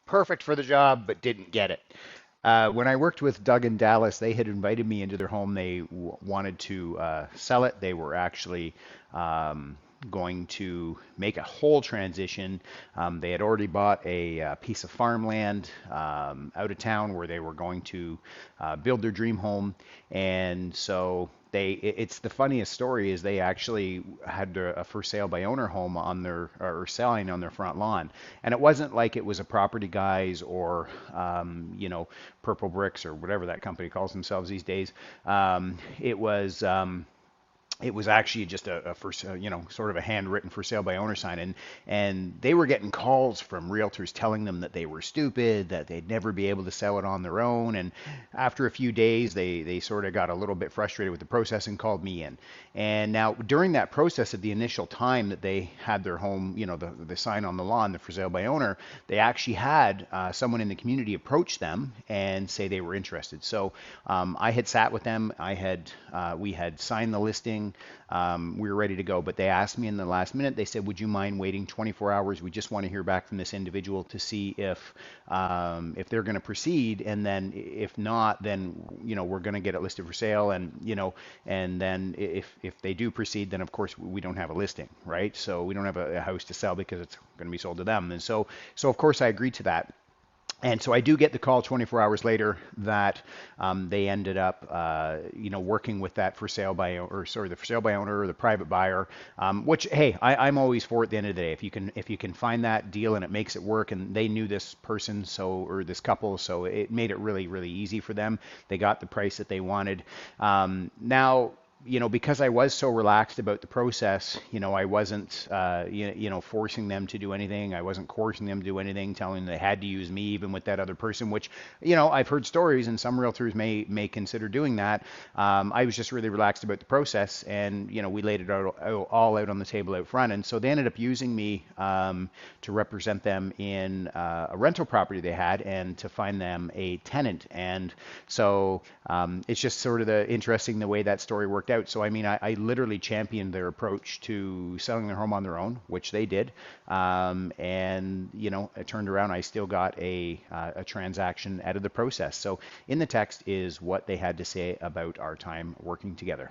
perfect for the job, but didn't get it. When I worked with Doug in Dallas, they had invited me into their home. They wanted to sell it. They were actually going to make a whole transition. They had already bought a, piece of farmland out of town where they were going to build their dream home, and so it's the funniest story is they actually had a for sale by owner home on their or selling on their front lawn, and it wasn't like it was a property guys or Purple Bricks or whatever that company calls themselves these days. It was actually just a for sort of a handwritten for sale by owner sign, and they were getting calls from realtors telling them that they were stupid, that they'd never be able to sell it on their own. And after a few days, they sort of got a little bit frustrated with the process and called me in. And now during that process of the initial time that they had their home, the sign on the lawn, the for sale by owner, they actually had someone in the community approach them and say they were interested. So I had sat with them. We had signed the listing. We were ready to go, but they asked me in the last minute. They said, "Would you mind waiting 24 hours? We just want to hear back from this individual to see if they're going to proceed, and then if not, then we're going to get it listed for sale, and then if they do proceed, then of course we don't have a listing, right? So we don't have a house to sell because it's going to be sold to them." And so of course I agreed to that. And so I do get the call 24 hours later that they ended up, working with that for sale by, or sorry, the for sale by owner or the private buyer. Which, hey, I'm always for at the end of the day. If you can find that deal and it makes it work, and they knew this person, or this couple, so it made it really, really easy for them. They got the price that they wanted. Now, because I was so relaxed about the process, I wasn't, forcing them to do anything. I wasn't coercing them to do anything, telling them they had to use me even with that other person, which, I've heard stories and some realtors may consider doing that. I was just really relaxed about the process, and, we laid it all out on the table out front. And so they ended up using me to represent them in a rental property they had and to find them a tenant. And so it's just sort of interesting the way that story worked out. So I mean, I literally championed their approach to selling their home on their own, which they did, and it turned around. I still got a transaction out of the process. So in the text is what they had to say about our time working together.